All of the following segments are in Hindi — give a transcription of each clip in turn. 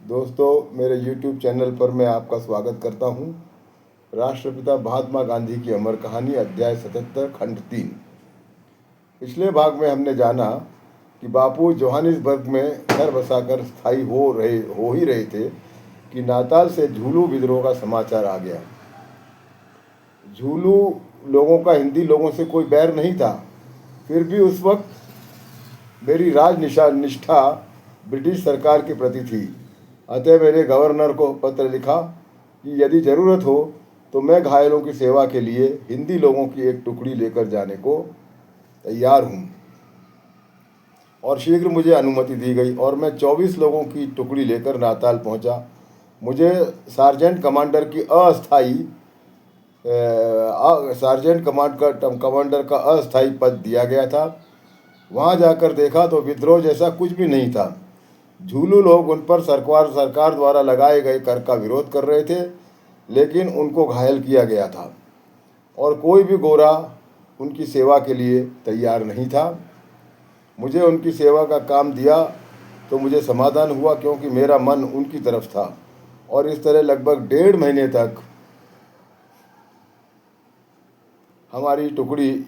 दोस्तों, मेरे YouTube चैनल पर मैं आपका स्वागत करता हूं। राष्ट्रपिता महात्मा गांधी की अमर कहानी, अध्याय 77, खंड 3। पिछले भाग में हमने जाना कि बापू जोहानिसबर्ग में घर बसाकर स्थायी हो ही रहे थे कि नाताल से झूलू विद्रोह का समाचार आ गया। झूलू लोगों का हिंदी लोगों से कोई बैर नहीं था, फिर भी उस वक्त मेरी निष्ठा ब्रिटिश सरकार के प्रति थी। अतः मैंने गवर्नर को पत्र लिखा कि यदि ज़रूरत हो तो मैं घायलों की सेवा के लिए हिंदी लोगों की एक टुकड़ी लेकर जाने को तैयार हूँ, और शीघ्र मुझे अनुमति दी गई और मैं 24 लोगों की टुकड़ी लेकर नाताल पहुँचा। मुझे सार्जेंट कमांडर का अस्थायी पद दिया गया था। वहाँ जाकर देखा तो विद्रोह जैसा कुछ भी नहीं था। झूलू लोग उन पर सरकार द्वारा लगाए गए कर का विरोध कर रहे थे, लेकिन उनको घायल किया गया था और कोई भी गोरा उनकी सेवा के लिए तैयार नहीं था। मुझे उनकी सेवा का काम दिया तो मुझे समाधान हुआ, क्योंकि मेरा मन उनकी तरफ था। और इस तरह लगभग 1.5 महीने तक हमारी टुकड़ी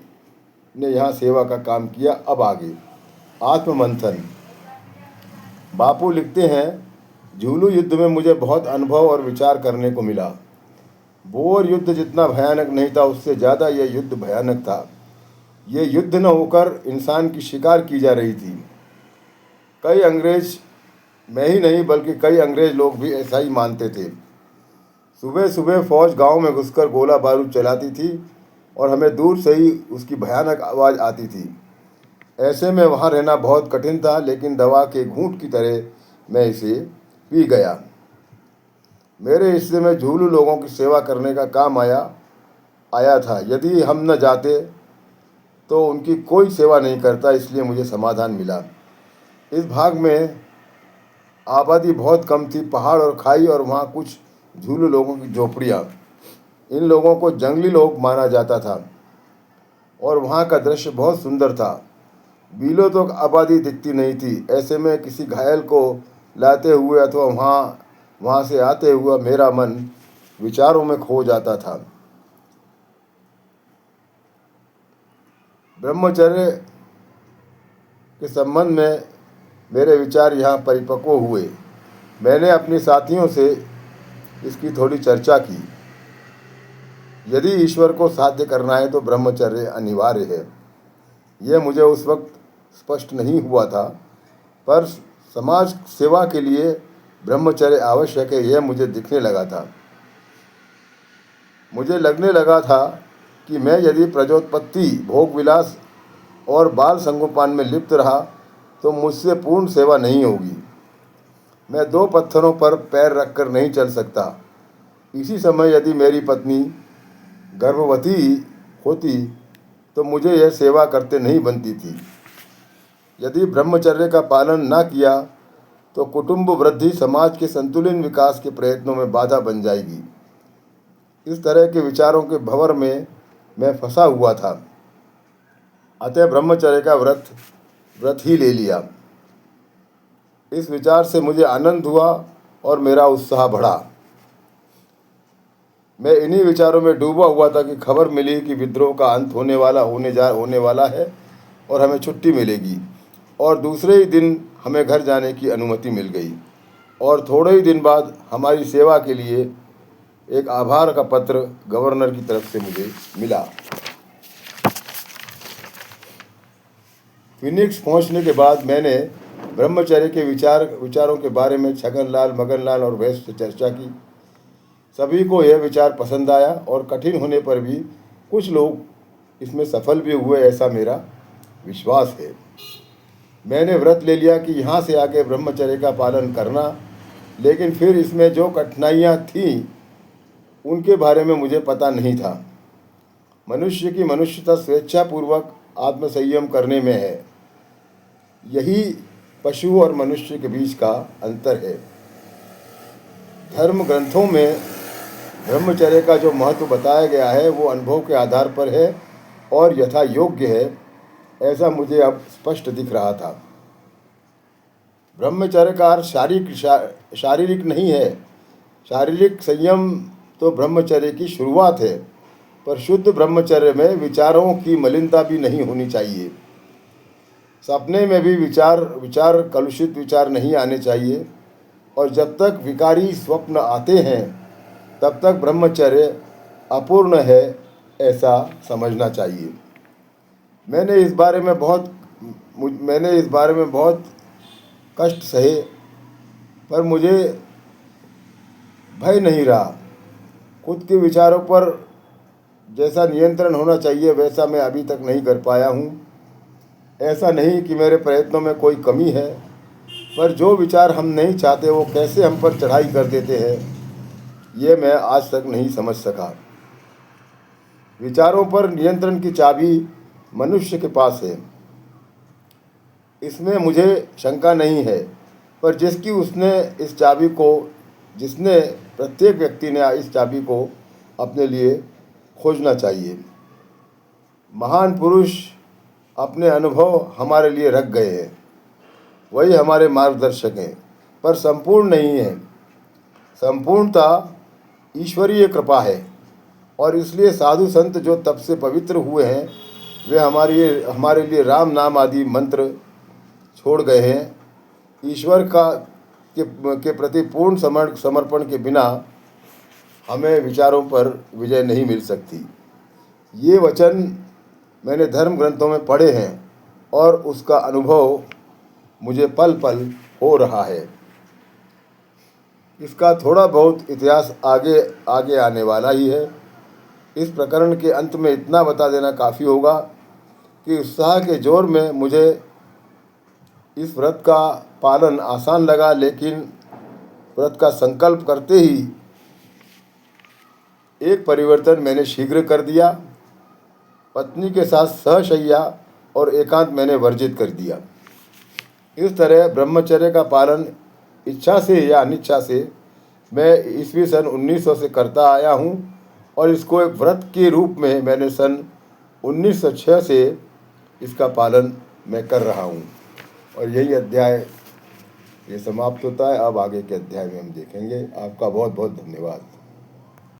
ने यहाँ सेवा का काम किया। अब आगे आत्ममंथन। बापू लिखते हैं, झूलू युद्ध में मुझे बहुत अनुभव और विचार करने को मिला। बोर युद्ध जितना भयानक नहीं था, उससे ज़्यादा यह युद्ध भयानक था। ये युद्ध न होकर इंसान की शिकार की जा रही थी। कई अंग्रेज, मैं ही नहीं बल्कि कई अंग्रेज लोग भी ऐसा ही मानते थे। सुबह सुबह फौज गांव में घुसकर गोला बारूद चलाती थी और हमें दूर से ही उसकी भयानक आवाज़ आती थी। ऐसे में वहाँ रहना बहुत कठिन था, लेकिन दवा के घूंट की तरह मैं इसे पी गया। मेरे हिस्से में झूलू लोगों की सेवा करने का काम आया था। यदि हम न जाते तो उनकी कोई सेवा नहीं करता, इसलिए मुझे समाधान मिला। इस भाग में आबादी बहुत कम थी, पहाड़ और खाई, और वहाँ कुछ झूलू लोगों की झोपड़ियाँ। इन लोगों को जंगली लोग माना जाता था और वहाँ का दृश्य बहुत सुंदर था। बीलों तो आबादी दिखती नहीं थी। ऐसे में किसी घायल को लाते हुए अथवा वहाँ से आते हुए मेरा मन विचारों में खो जाता था। ब्रह्मचर्य के संबंध में मेरे विचार यहाँ परिपक्व हुए। मैंने अपने साथियों से इसकी थोड़ी चर्चा की। यदि ईश्वर को साध्य करना है तो ब्रह्मचर्य अनिवार्य है। यह मुझे उस वक्त स्पष्ट नहीं हुआ था, पर समाज सेवा के लिए ब्रह्मचर्य आवश्यक है, यह मुझे दिखने लगा था। मुझे लगने लगा था कि मैं यदि प्रजोत्पत्ति, भोग विलास और बाल संगोपान में लिप्त रहा तो मुझसे पूर्ण सेवा नहीं होगी। मैं 2 पत्थरों पर पैर रखकर नहीं चल सकता। इसी समय यदि मेरी पत्नी गर्भवती होती तो मुझे यह सेवा करते नहीं बनती थी। यदि ब्रह्मचर्य का पालन न किया तो कुटुंब वृद्धि समाज के संतुलित विकास के प्रयत्नों में बाधा बन जाएगी। इस तरह के विचारों के भंवर में मैं फंसा हुआ था। अतः ब्रह्मचर्य का व्रत ही ले लिया। इस विचार से मुझे आनंद हुआ और मेरा उत्साह बढ़ा। मैं इन्हीं विचारों में डूबा हुआ था कि खबर मिली कि विद्रोह का अंत होने वाला है और हमें छुट्टी मिलेगी। और दूसरे ही दिन हमें घर जाने की अनुमति मिल गई और थोड़े ही दिन बाद हमारी सेवा के लिए एक आभार का पत्र गवर्नर की तरफ से मुझे मिला। फिनिक्स पहुंचने के बाद मैंने ब्रह्मचर्य के विचारों के बारे में छगनलाल, मगनलाल और वैश्य से चर्चा की। सभी को यह विचार पसंद आया और कठिन होने पर भी कुछ लोग इसमें सफल भी हुए, ऐसा मेरा विश्वास है। मैंने व्रत ले लिया कि यहाँ से आगे ब्रह्मचर्य का पालन करना, लेकिन फिर इसमें जो कठिनाइयाँ थीं उनके बारे में मुझे पता नहीं था। मनुष्य की मनुष्यता स्वेच्छापूर्वक आत्मसंयम करने में है। यही पशु और मनुष्य के बीच का अंतर है। धर्म ग्रंथों में ब्रह्मचर्य का जो महत्व बताया गया है वो अनुभव के आधार पर है और यथा योग्य है, ऐसा मुझे अब स्पष्ट दिख रहा था। ब्रह्मचर्य का अर्थ शारीरिक नहीं है। शारीरिक संयम तो ब्रह्मचर्य की शुरुआत है, पर शुद्ध ब्रह्मचर्य में विचारों की मलिनता भी नहीं होनी चाहिए। सपने में भी विचार कलुषित विचार नहीं आने चाहिए, और जब तक विकारी स्वप्न आते हैं तब तक ब्रह्मचर्य अपूर्ण है, ऐसा समझना चाहिए। मैंने इस बारे में बहुत कष्ट सहे, पर मुझे भय नहीं रहा। खुद के विचारों पर जैसा नियंत्रण होना चाहिए वैसा मैं अभी तक नहीं कर पाया हूँ। ऐसा नहीं कि मेरे प्रयत्नों में कोई कमी है, पर जो विचार हम नहीं चाहते वो कैसे हम पर चढ़ाई कर देते हैं, ये मैं आज तक नहीं समझ सका। विचारों पर नियंत्रण की चाबी मनुष्य के पास है, इसमें मुझे शंका नहीं है, पर जिसने प्रत्येक व्यक्ति ने इस चाबी को अपने लिए खोजना चाहिए। महान पुरुष अपने अनुभव हमारे लिए रख गए हैं, वही हमारे मार्गदर्शक हैं, पर संपूर्ण नहीं है। संपूर्णता ईश्वरीय कृपा है, और इसलिए साधु संत जो तब से पवित्र हुए हैं वे हमारे लिए राम नाम आदि मंत्र छोड़ गए हैं। ईश्वर के प्रति पूर्ण समर्पण के बिना हमें विचारों पर विजय नहीं मिल सकती। ये वचन मैंने धर्म ग्रंथों में पढ़े हैं, और उसका अनुभव मुझे पल पल हो रहा है। इसका थोड़ा बहुत इतिहास आगे आने वाला ही है। इस प्रकरण के अंत में इतना बता देना काफ़ी होगा कि उत्साह के जोर में मुझे इस व्रत का पालन आसान लगा, लेकिन व्रत का संकल्प करते ही एक परिवर्तन मैंने शीघ्र कर दिया। पत्नी के साथ सहशय्या और एकांत मैंने वर्जित कर दिया। इस तरह ब्रह्मचर्य का पालन इच्छा से या अनिच्छा से मैं ईस्वी सन 1900 से करता आया हूँ, और इसको एक व्रत के रूप में मैंने सन 1906 से इसका पालन मैं कर रहा हूँ। और यही अध्याय ये समाप्त होता है। अब आगे के अध्याय में हम देखेंगे। आपका बहुत बहुत धन्यवाद।